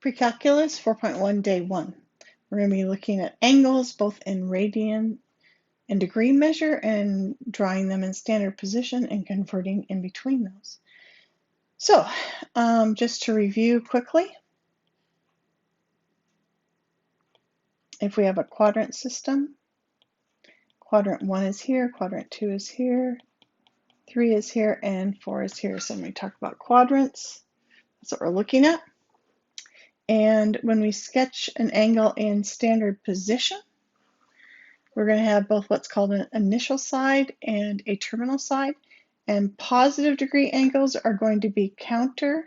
Pre-calculus 4.1 day 1. We're going to be looking at angles both in radian and degree measure and drawing them in standard position and converting in between those. So just to review quickly, if we have a quadrant system, quadrant 1 is here, quadrant 2 is here, 3 is here, and 4 is here. So when we talk about quadrants, that's what we're looking at. And when we sketch an angle in standard position, we're going to have both what's called an initial side and a terminal side. And positive degree angles are going to be counterclockwise,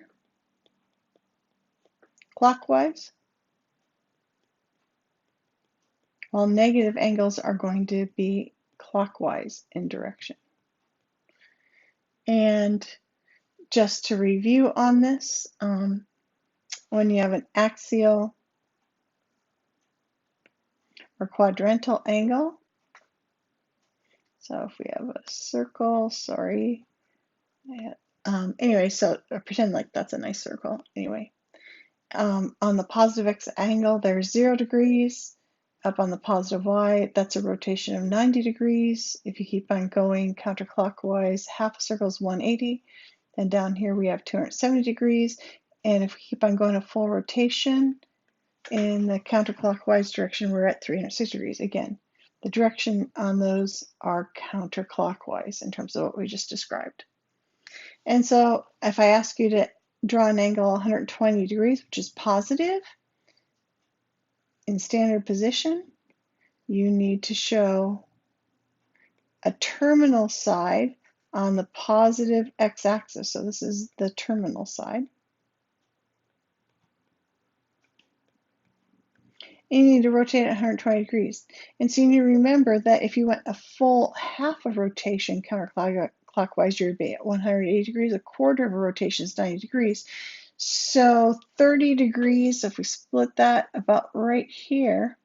while negative angles are going to be clockwise in direction. And just to review on this, when you have an axial or quadrantal angle, so if we have a circle, anyway, so pretend like that's a nice circle. Anyway, on the positive x angle, there's 0 degrees. Up on the positive y, that's a rotation of 90 degrees. If you keep on going counterclockwise, half a circle is 180. Then down here we have 270 degrees. And if we keep on going a full rotation in the counterclockwise direction, we're at 360 degrees. Again, the direction on those are counterclockwise in terms of what we just described. And so if I ask you to draw an angle 120 degrees, which is positive, in standard position, you need to show a terminal side on the positive x-axis. So this is the terminal side. And you need to rotate it 120 degrees. And so you need to remember that if you went a full half of rotation counterclockwise, you'd be at 180 degrees. A quarter of a rotation is 90 degrees. So 30 degrees, if we split that about right here,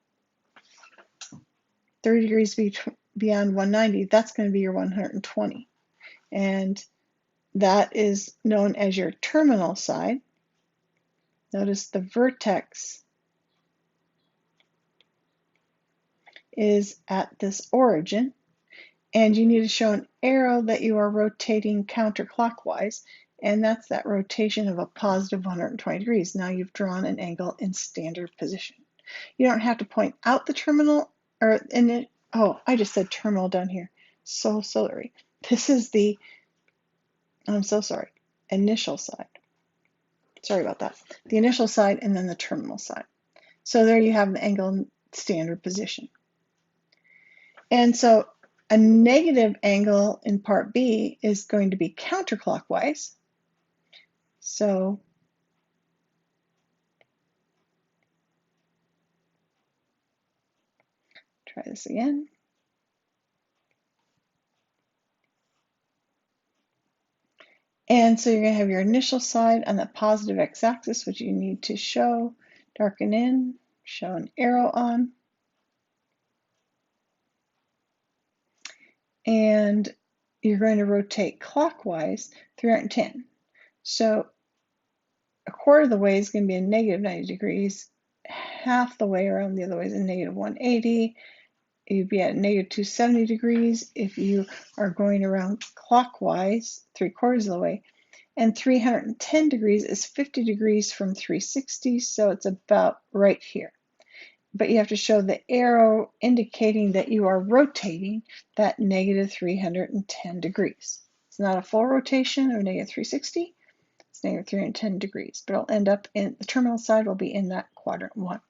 30 degrees beyond 190, that's going to be your 120. And that is known as your terminal side. Notice the vertex is at this origin, and you need to show an arrow that you are rotating counterclockwise, and that's that rotation of a positive 120 degrees. Now you've drawn an angle in standard position. You don't have to point out the terminal, I just said terminal down here. So sorry. This is the, I'm so sorry, initial side. Sorry about that. The initial side and then the terminal side. So there you have the angle in standard position. And so a negative angle in part B is going to be counterclockwise. So try this again. And so you're going to have your initial side on the positive x-axis, which you need to show, darken in, show an arrow on. And you're going to rotate clockwise 310. So a quarter of the way is going to be a negative 90 degrees. Half the way around the other way is a negative 180. You'd be at negative 270 degrees if you are going around clockwise 3/4 of the way. And 310 degrees is 50 degrees from 360, so it's about right here. But you have to show the arrow indicating that you are rotating that negative 310 degrees. It's not a full rotation of negative 360, it's negative 310 degrees, but it'll end up in the terminal side will be in that quadrant 1.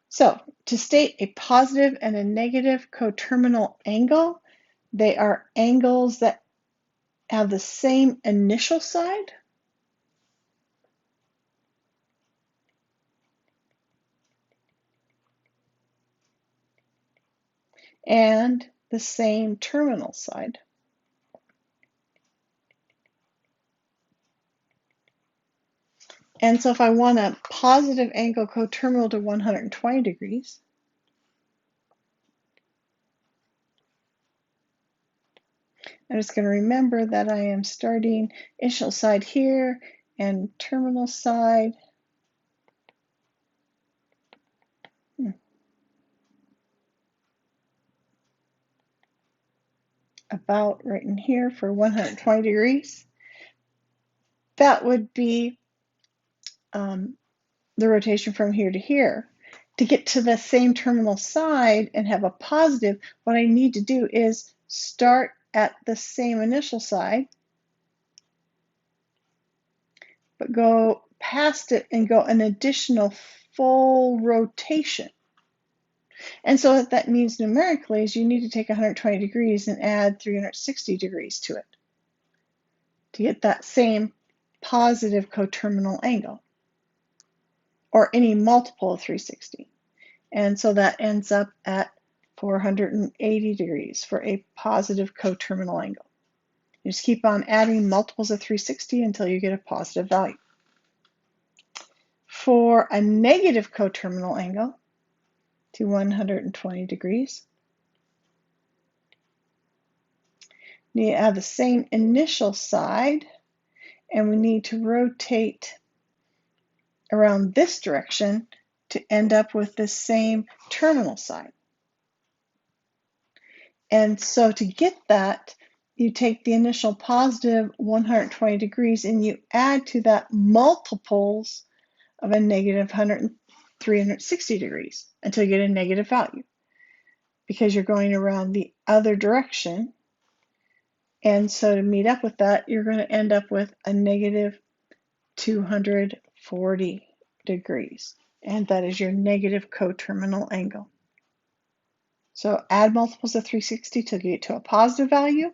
So to state a positive and a negative coterminal angle, they are angles that have the same initial side and the same terminal side. And so if I want a positive angle coterminal to 120 degrees, I'm just going to remember that I am starting initial side here and terminal side about right in here for 120 degrees. That would be the rotation from here to here. To get to the same terminal side and have a positive, what I need to do is start at the same initial side, but go past it and go an additional full rotation. And so what that means numerically is you need to take 120 degrees and add 360 degrees to it to get that same positive coterminal angle, or any multiple of 360. And so that ends up at 480 degrees for a positive coterminal angle. You just keep on adding multiples of 360 until you get a positive value. For a negative coterminal angle to 120 degrees, you need to have the same initial side, and we need to rotate around this direction to end up with the same terminal side. And so to get that, you take the initial positive 120 degrees and you add to that multiples of a negative 360 degrees until you get a negative value, because you're going around the other direction. And so to meet up with that, you're going to end up with a negative 240 degrees. And that is your negative coterminal angle. So add multiples of 360 to get to a positive value.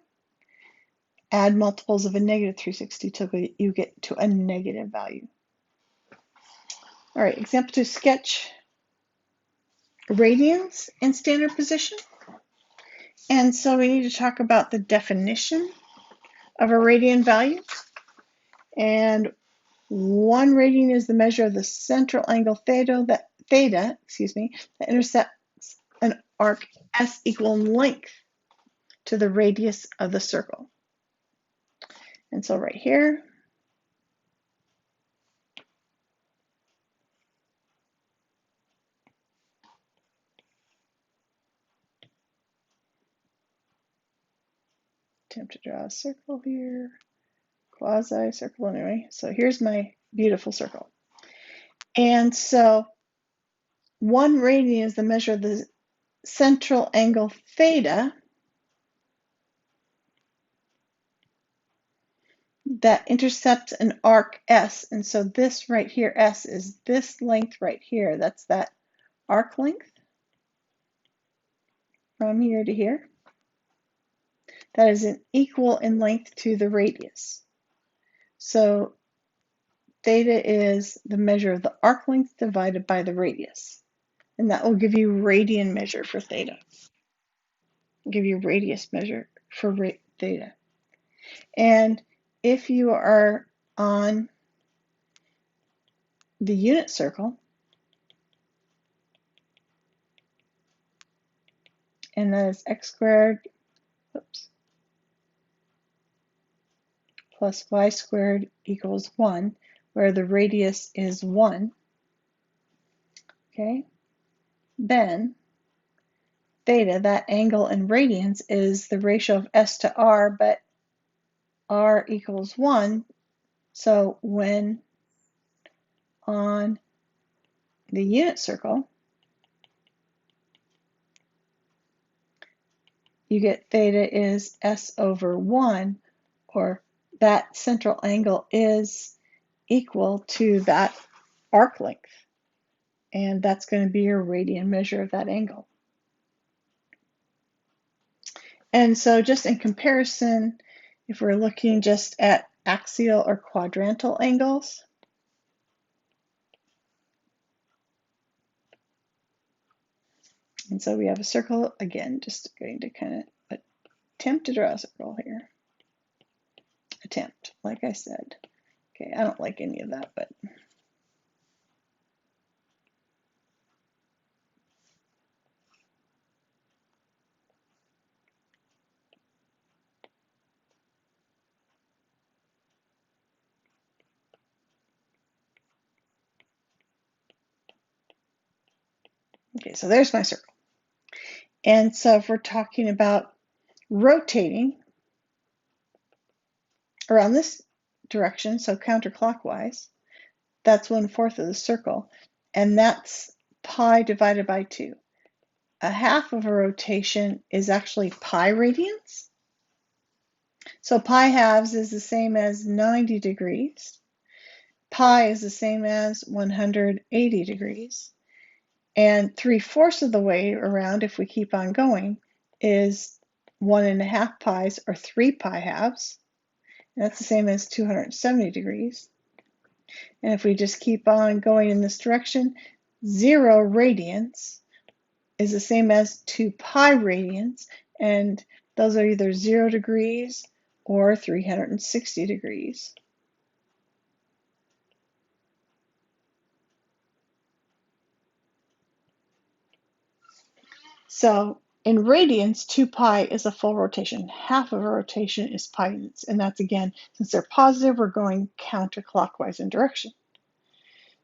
Add multiples of a negative 360 till you get to a negative value. All right, example 2, sketch radians in standard position. And so we need to talk about the definition of a radian value. And 1 radian is the measure of the central angle theta that intersects an arc S equal in length to the radius of the circle. And so right here, attempt to draw a circle here, quasi circle anyway. So here's my beautiful circle. And so 1 radian is the measure of the central angle theta that intercepts an arc S. And so this right here, S, is this length right here. That's that arc length from here to here. That is an equal in length to the radius. So theta is the measure of the arc length divided by the radius. And that will give you radian measure for theta. Give you radius measure for theta. And if you are on the unit circle, and that is x squared, plus y squared equals 1, where the radius is 1, okay, then theta, that angle in radians, is the ratio of s to r, but r equals 1, so when on the unit circle, you get theta is s over 1, or that central angle is equal to that arc length. And that's going to be your radian measure of that angle. And so just in comparison, if we're looking just at axial or quadrantal angles, and so we have a circle, again, just going to kind of attempt to draw a circle here. Attempt, like I said. Okay, I don't like any of that, but okay, so there's my circle. And so if we're talking about rotating around this direction, so counterclockwise, that's 1/4 of the circle, and that's pi divided by 2. A half of a rotation is actually pi radians. So pi halves is the same as 90 degrees. Pi is the same as 180 degrees. And 3/4 of the way around, if we keep on going, is 1.5 pi's or 3 pi halves. And that's the same as 270 degrees. And if we just keep on going in this direction, 0 radians is the same as 2 pi radians, and those are either 0 degrees or 360 degrees. So in radians, 2 pi is a full rotation. Half of a rotation is pi units, and that's, again, since they're positive, we're going counterclockwise in direction.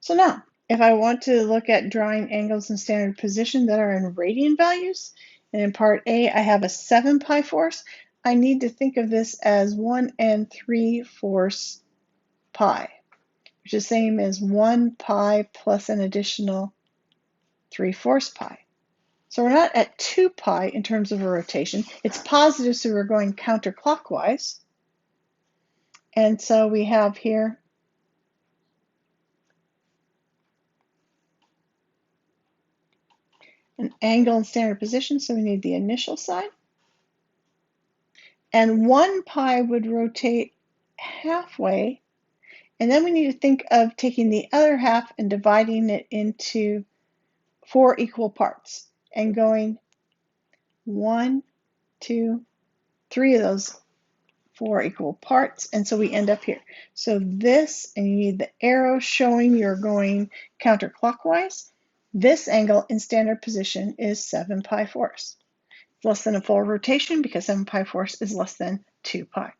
So now, if I want to look at drawing angles in standard position that are in radian values, and in part A I have a 7 pi force, I need to think of this as 1 3/4 pi, which is the same as 1 pi plus an additional 3/4 pi. So we're not at 2 pi in terms of a rotation. It's positive, so we're going counterclockwise. And so we have here an angle in standard position, so we need the initial side. And 1 pi would rotate halfway. And then we need to think of taking the other half and dividing it into 4 equal parts and going 1, 2, 3 of those 4 equal parts, and so we end up here. So this, and you need the arrow showing you're going counterclockwise. This angle in standard position is 7 pi force. It's less than a full rotation because 7 pi force is less than 2 pi.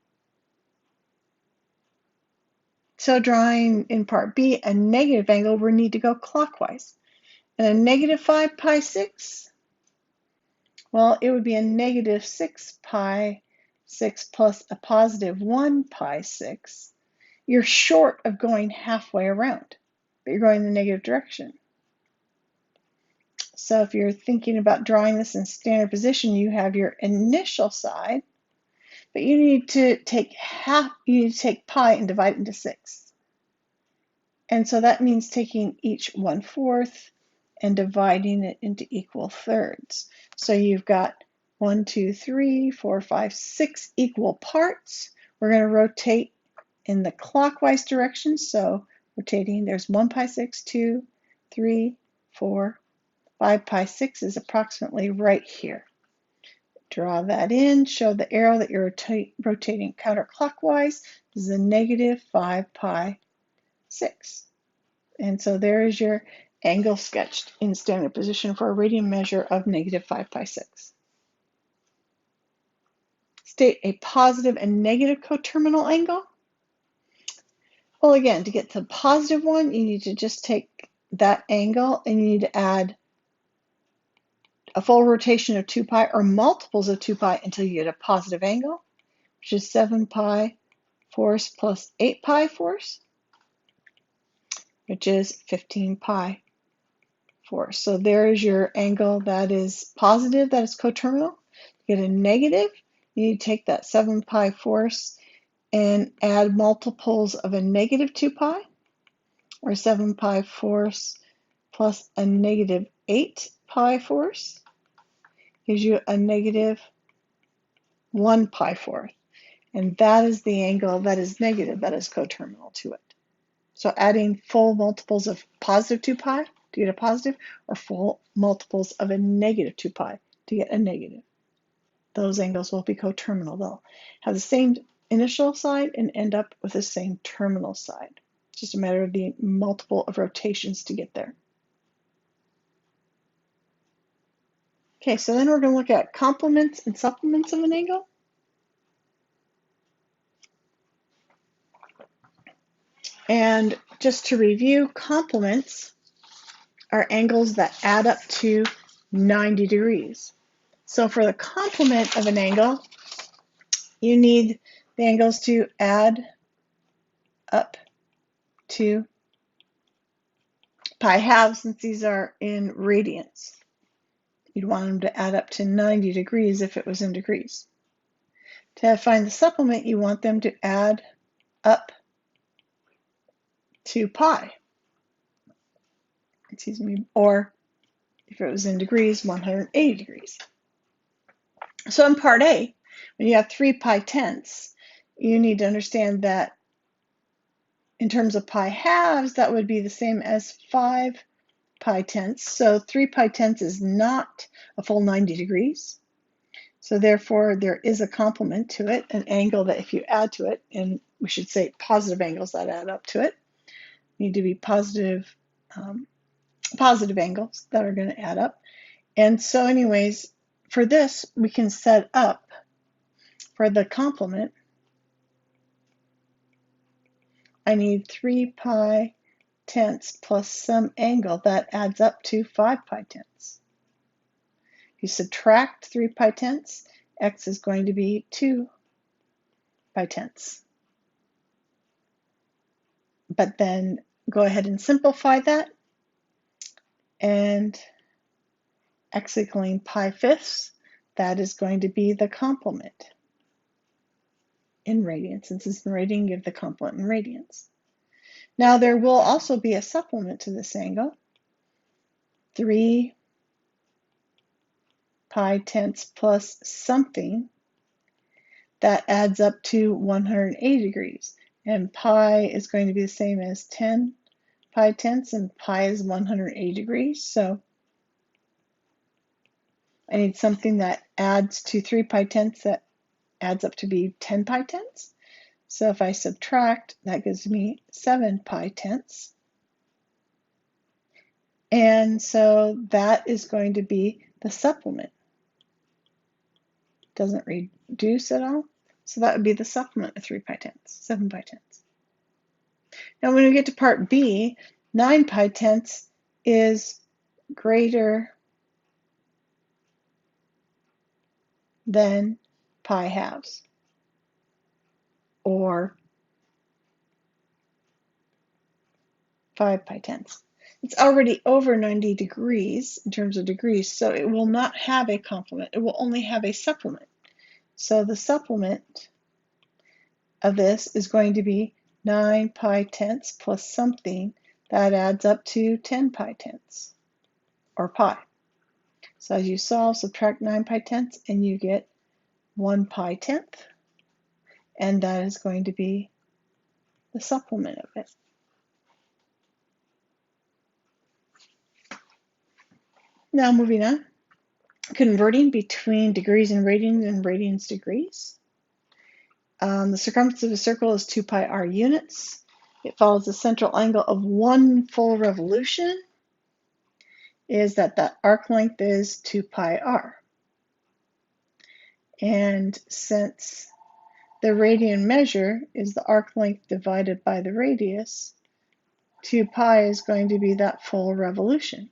So drawing in part B a negative angle, we need to go clockwise. And a negative 5 pi 6, well, it would be a negative 6 pi 6 plus a positive 1 pi 6. You're short of going halfway around, but you're going in the negative direction. So if you're thinking about drawing this in standard position, you have your initial side, but you need to take pi and divide it into 6. And so that means taking each 1/4 and dividing it into equal thirds. So you've got 1, 2, 3, 4, 5, 6 equal parts. We're going to rotate in the clockwise direction, so rotating, there's 1 pi 6, 2, 3, 4, 5 pi 6 is approximately right here. Draw that in, show the arrow that you're rotating counterclockwise. This is a negative 5 pi 6. And so there is your angle sketched in standard position for a radian measure of negative 5 pi 6. State a positive and negative coterminal angle. Well, again, to get to the positive one, you need to just take that angle and you need to add a full rotation of 2 pi or multiples of 2 pi until you get a positive angle, which is 7 pi force plus 8 pi force, which is 15 pi force. So there is your angle that is positive, that is coterminal. To get a negative, you need to take that 7 pi force and add multiples of a negative 2 pi, or 7 pi force plus a negative 8 pi force, gives you a negative 1 pi force. And that is the angle that is negative, that is coterminal to it. So adding full multiples of positive 2 pi to get a positive, or full multiples of a negative 2 pi to get a negative. Those angles will be coterminal. They'll have the same initial side and end up with the same terminal side. It's just a matter of the multiple of rotations to get there. Okay, so then we're going to look at complements and supplements of an angle. And just to review, complements are angles that add up to 90 degrees. So for the complement of an angle, you need the angles to add up to pi halves, since these are in radians. You'd want them to add up to 90 degrees if it was in degrees. To find the supplement, you want them to add up to pi, excuse me, or if it was in degrees, 180 degrees. So in part A, when you have 3 pi tenths, you need to understand that in terms of pi halves, that would be the same as 5 pi tenths. So 3 pi tenths is not a full 90 degrees. So therefore, there is a complement to it, an angle that if you add to it, and we should say positive angles that add up to it, need to be positive angles that are going to add up. And so anyways, for this, we can set up for the complement, I need 3 pi tenths plus some angle that adds up to 5 pi tenths. If you subtract 3 pi tenths, x is going to be 2 pi tenths. But then go ahead and simplify that, and x equaling pi fifths, that is going to be the complement in radians. Since it's in radian, give the complement in radians. Now there will also be a supplement to this angle, 3 pi tenths plus something that adds up to 180 degrees. And pi is going to be the same as 10 pi tenths, and pi is 180 degrees. So I need something that adds to 3 pi tenths that adds up to be 10 pi tenths. So if I subtract, that gives me 7 pi tenths. And so that is going to be the supplement. Doesn't reduce at all. So that would be the supplement of 3 pi tenths, 7 pi tenths. Now when we get to part B, 9 pi tenths is greater than pi halves, or 5 pi tenths. It's already over 90 degrees in terms of degrees, so it will not have a complement. It will only have a supplement. So the supplement of this is going to be 9 pi tenths plus something that adds up to 10 pi tenths, or pi. So as you solve, subtract 9 pi tenths, and you get 1 pi tenth, and that is going to be the supplement of it. Now moving on, converting between degrees and radians degrees. The circumference of a circle is 2 pi r units. It follows a central angle of 1 full revolution, is that the arc length is 2 pi r. And since the radian measure is the arc length divided by the radius, 2 pi is going to be that full revolution.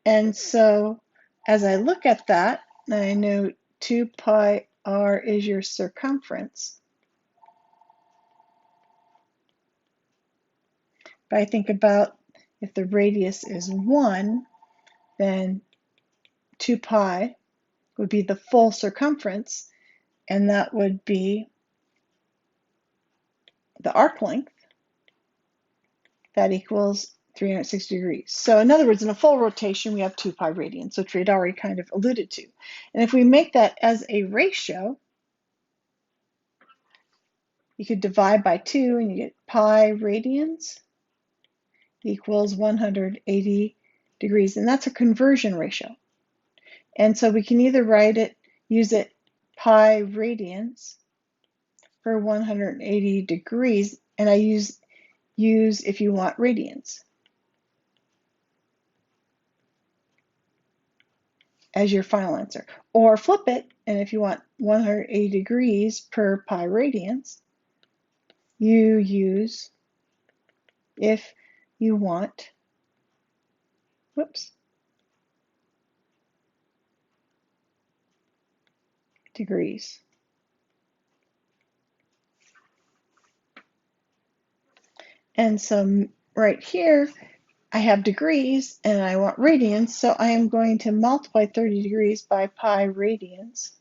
And so as I look at that, I know 2 pi r is your circumference. But I think about if the radius is 1, then 2 pi would be the full circumference, and that would be the arc length. That equals 360 degrees. So in other words, in a full rotation, we have 2 pi radians, which we'd already kind of alluded to. And if we make that as a ratio, you could divide by 2 and you get pi radians equals 180 degrees. And that's a conversion ratio. And so we can either write it, use it pi radians for 180 degrees, and I use if you want radians as your final answer. Or flip it, and if you want 180 degrees per pi radians, you use if you want, degrees. And so right here, I have degrees and I want radians, so I am going to multiply 30 degrees by pi radians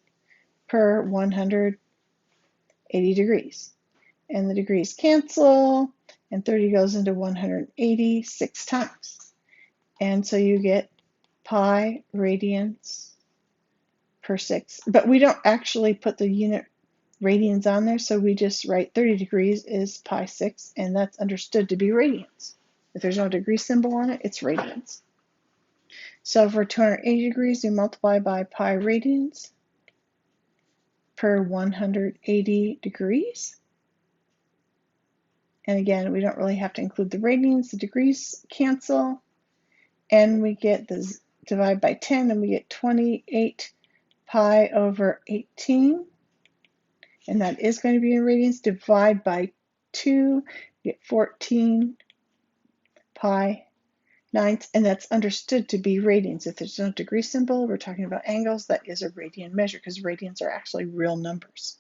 per 180 degrees. And the degrees cancel, and 30 goes into 180 6 times. And so you get pi radians per 6. But we don't actually put the unit radians on there, so we just write 30 degrees is pi 6, and that's understood to be radians. If there's no degree symbol on it, it's radians. So for 280 degrees, we multiply by pi radians per 180 degrees. And again, we don't really have to include the radians. The degrees cancel, and we get the divide by 10, and we get 28 pi over 18. And that is going to be in radians. Divide by 2, you get 14 pi ninths, and that's understood to be radians. If there's no degree symbol, we're talking about angles, that is a radian measure because radians are actually real numbers.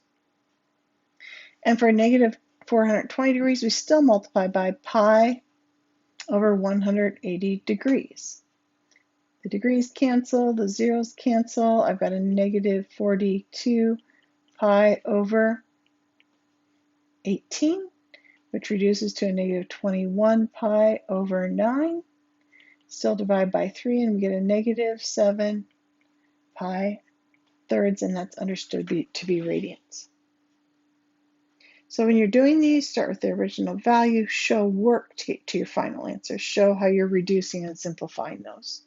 And for negative 420 degrees, we still multiply by pi over 180 degrees. The degrees cancel, the zeros cancel. I've got a negative 42 pi over 18, which reduces to a negative 21 pi over 9. Still divide by 3, and we get a negative 7 pi thirds, and that's understood to be radians. So when you're doing these, start with the original value, show work to get to your final answer. Show how you're reducing and simplifying those.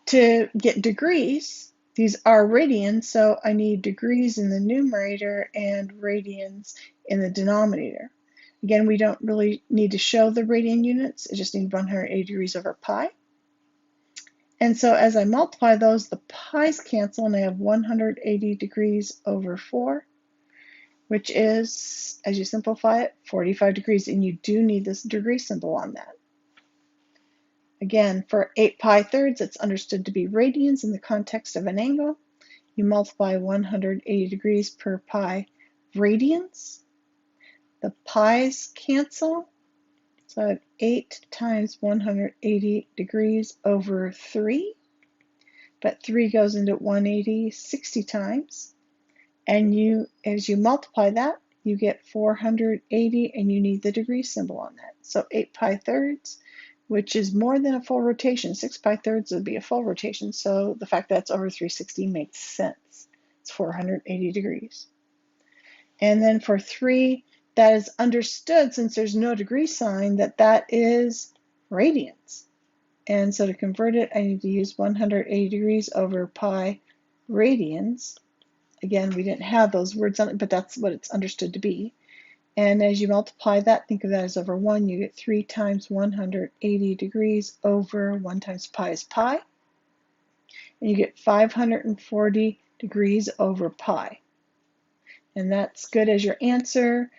To get degrees, these are radians, so I need degrees in the numerator and radians in the denominator. Again, we don't really need to show the radian units, I just need 180 degrees over pi. And so as I multiply those, the pi's cancel, and I have 180 degrees over 4, which is, as you simplify it, 45 degrees, and you do need this degree symbol on that. Again, for 8 pi thirds, it's understood to be radians in the context of an angle. You multiply 180 degrees per pi radians. The pi's cancel, so I have 8 times 180 degrees over 3, but 3 goes into 180 60 times. And as you multiply that, you get 480, and you need the degree symbol on that. So 8 pi thirds, which is more than a full rotation. 6 pi thirds would be a full rotation, so the fact that it's over 360 makes sense. It's 480 degrees. And then for 3, that is understood, since there's no degree sign, that is radians. And so to convert it, I need to use 180 degrees over pi radians. Again, we didn't have those words on it, but that's what it's understood to be. And as you multiply that, think of that as over 1, you get 3 times 180 degrees over 1 times pi is pi. And you get 540 degrees over pi. And that's good as your answer.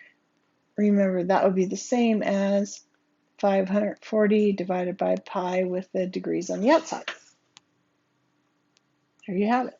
Remember, that would be the same as 540 divided by pi with the degrees on the outside. There you have it.